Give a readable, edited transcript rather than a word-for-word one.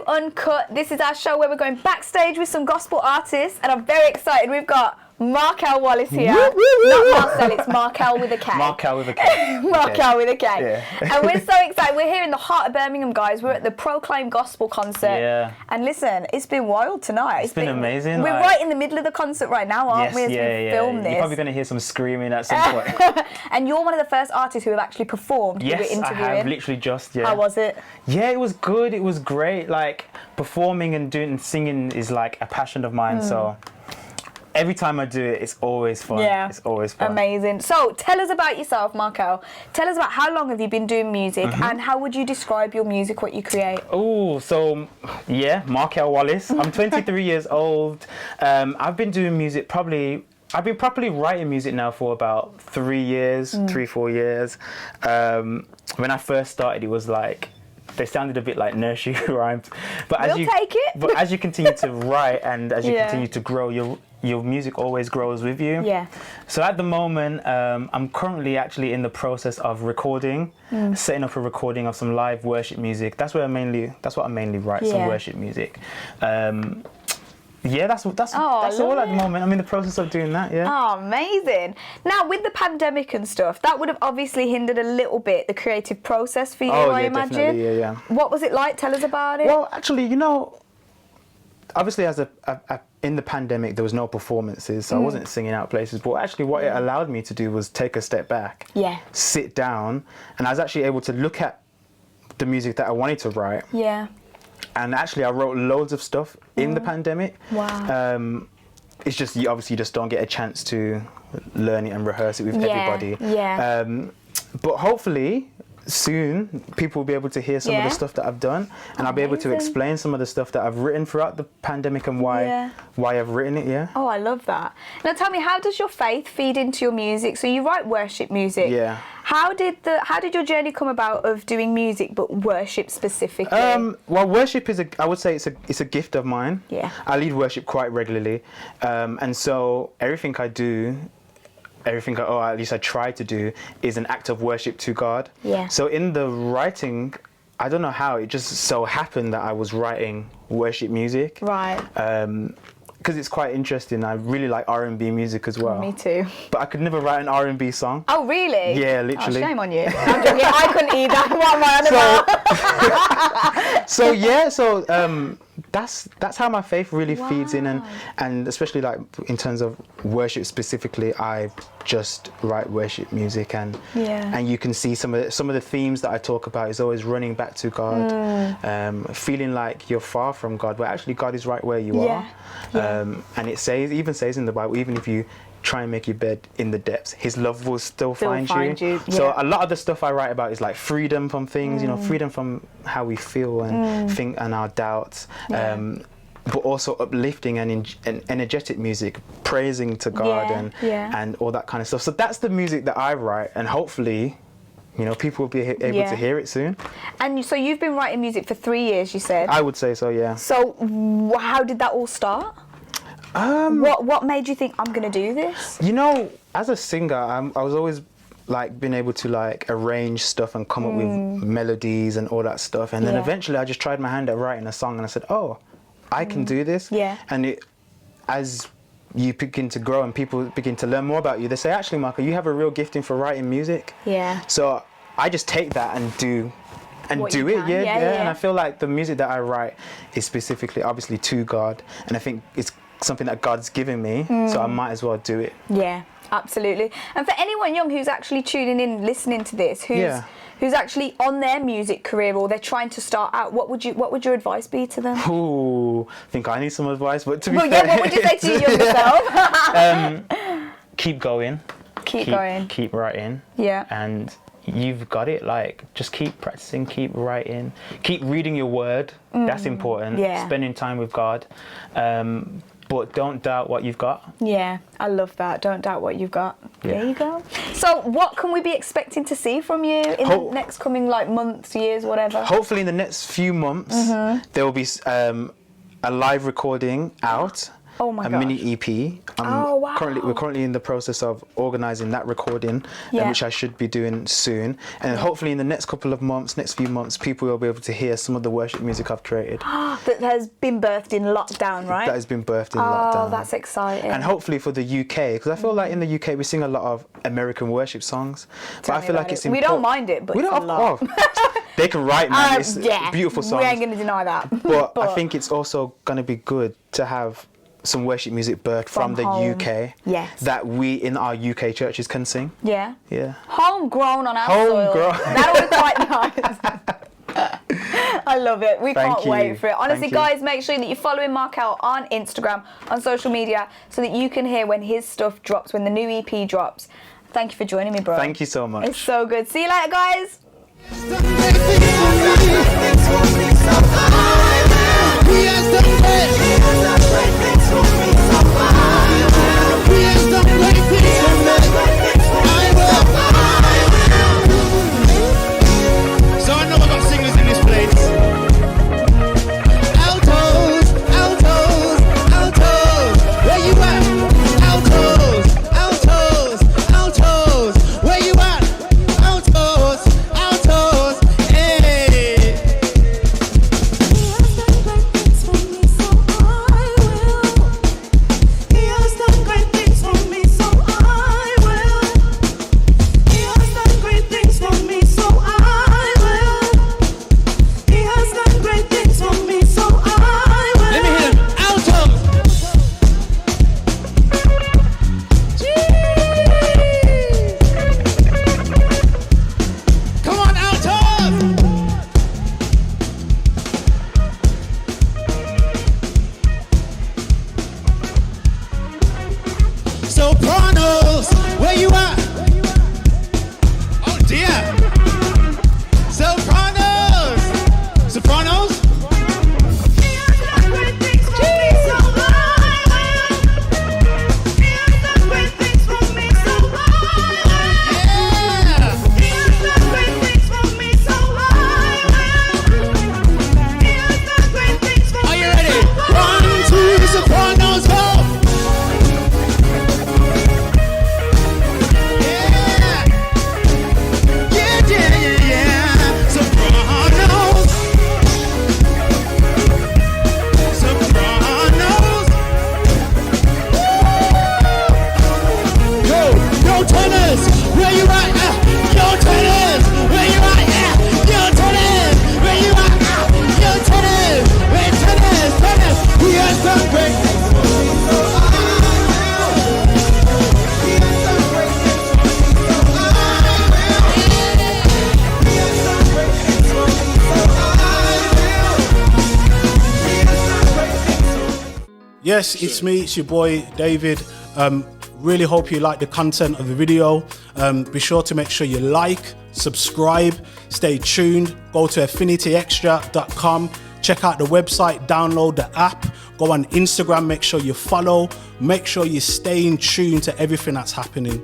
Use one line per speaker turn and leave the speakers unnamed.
Uncut. This is our show where we're going backstage with some gospel artists, and I'm very excited. We've got Markell Wallace here. Not Marcel, it's Markell with a K.
Markell with a K.
Markell with a K.
Yeah.
And we're so excited. We're here in the heart of Birmingham, guys. We're at the Proclaim Gospel concert.
Yeah.
And listen, it's been wild tonight.
It's been amazing.
We're right in the middle of the concert right now, aren't we, as we film this?
You're probably going to hear some screaming at some point.
And you're one of the first artists who have actually performed.
Yes,
who we're interviewing.
I have. Literally just,
How was it?
Yeah, it was good. It was great. Like, performing and doing and singing is like a passion of mine, so every time I do it, it's always fun.
Yeah.
It's always fun.
Amazing. So tell us about yourself, Markell. Tell us about how long have you been doing music and how would you describe your music, what you create?
Oh, so yeah, Markell Wallace. I'm 23 years old. I've been doing music I've been properly writing music now for about 3 years, 3-4 years. When I first started, it was like, they sounded a bit like nursery rhymes, but as as you continue to write and as you continue to grow, your music always grows with you. Yeah. So at the moment, I'm currently actually in the process of recording, setting up a recording of some live worship music. That's what I mainly write, some worship music. Yeah, that's all at the moment. I'm in the process of doing that, yeah.
Oh, amazing. Now, with the pandemic and stuff, that would have obviously hindered a little bit the creative process for you, I imagine.
Definitely, yeah.
What was it like? Tell us about it.
Well, actually, obviously in the pandemic, there was no performances, so I wasn't singing out places. But actually what it allowed me to do was take a step back, sit down, and I was actually able to look at the music that I wanted to write. Yeah. And actually, I wrote loads of stuff in the pandemic. Wow. It's just, you obviously just don't get a chance to learn it and rehearse it with everybody. Yeah. But hopefully, soon, people will be able to hear some of the stuff that I've done. And I'll be able to explain some of the stuff that I've written throughout the pandemic and why I've written it, Oh,
I love that. Now, tell me, how does your faith feed into your music? So you write worship music. Yeah. How did your journey come about of doing music but worship specifically?
Well, worship I would say it's a gift of mine. Yeah. I lead worship quite regularly, and so everything I do, or at least I try to do, is an act of worship to God. Yeah. So in the writing, I don't know how, it just so happened that I was writing worship music. Right. because it's quite interesting. I really like R&B music as well.
Me too.
But I could never write an R&B song.
Oh, really?
Yeah, literally.
Oh, shame on you. I'm joking. I couldn't either. What am I on about?
That's how my faith really feeds in, and especially like in terms of worship specifically, I just write worship music, and you can see some of the themes that I talk about is always running back to God, feeling like you're far from God, but actually God is right where you are. And it even says in the Bible, even if you try and make your bed in the depths, his love will still find you. So a lot of the stuff I write about is like freedom from things, you know, freedom from how we feel and think and our doubts, but also uplifting and energetic music, praising to God and all that kind of stuff. So that's the music that I write, and hopefully, you know, people will be able to hear it soon. And
so you've been writing music for 3 years, you said?
I would say so, yeah.
So how did that all start? What made you think I'm gonna do this?
You know, as a singer, I was always like being able to like arrange stuff and come up with melodies and all that stuff, and then eventually I just tried my hand at writing a song, and I said, oh, I can do this. And as you begin to grow and people begin to learn more about you, they say, actually, Markell, you have a real gifting for writing music. So I just take that and do it. And I feel like the music that I write is specifically, obviously, to God, and I think it's something that God's given me, so I might as well do it.
Yeah, absolutely. And for anyone young who's actually tuning in, listening to this, who's actually on their music career or they're trying to start out, what would your advice be to them?
Ooh, I think I need some advice, but to be fair,
what would you say to your younger self?
Keep going.
Keep going.
Keep writing. And you've got it. Like, just keep practicing, keep writing, keep reading your word. That's important. Spending time with God. But don't doubt what you've got. Yeah, I love that. Don't doubt what you've got. There you go. So what can we be expecting to see from you in the next coming like months, years, whatever? Hopefully in the next few months, there will be a live recording out. Oh my gosh. Mini EP. We're currently in the process of organising that recording, which I should be doing soon. And hopefully in the next few months, people will be able to hear some of the worship music I've created. That has been birthed in lockdown, right? That has been birthed in lockdown. Oh, that's exciting. And hopefully for the UK, because I feel like in the UK we sing a lot of American worship songs. But I feel like it's important. We don't mind it, but it's a lot. They can write, man. It's beautiful songs. We ain't going to deny that. But I think it's also going to be good to have some worship music birthed from the UK that we in our UK churches can sing. Homegrown on our soil. That would be quite nice. I love it. We can't wait for it. Honestly, guys, make sure that you're following Markell on Instagram, on social media, so that you can hear when his stuff drops, when the new EP drops. Thank you for joining me, bro. Thank you so much. It's so good. See you later, guys.
So I know I got singers in this place. Altos, altos, altos, where you at? Altos, altos, altos, where you at? Altos, altos, hey.
Yes, it's me, it's your boy, David. Really hope you like the content of the video. Be sure to make sure you like, subscribe, stay tuned. Go to affinityextra.com. Check out the website, download the app. Go on Instagram, make sure you follow. Make sure you stay in tune to everything that's happening.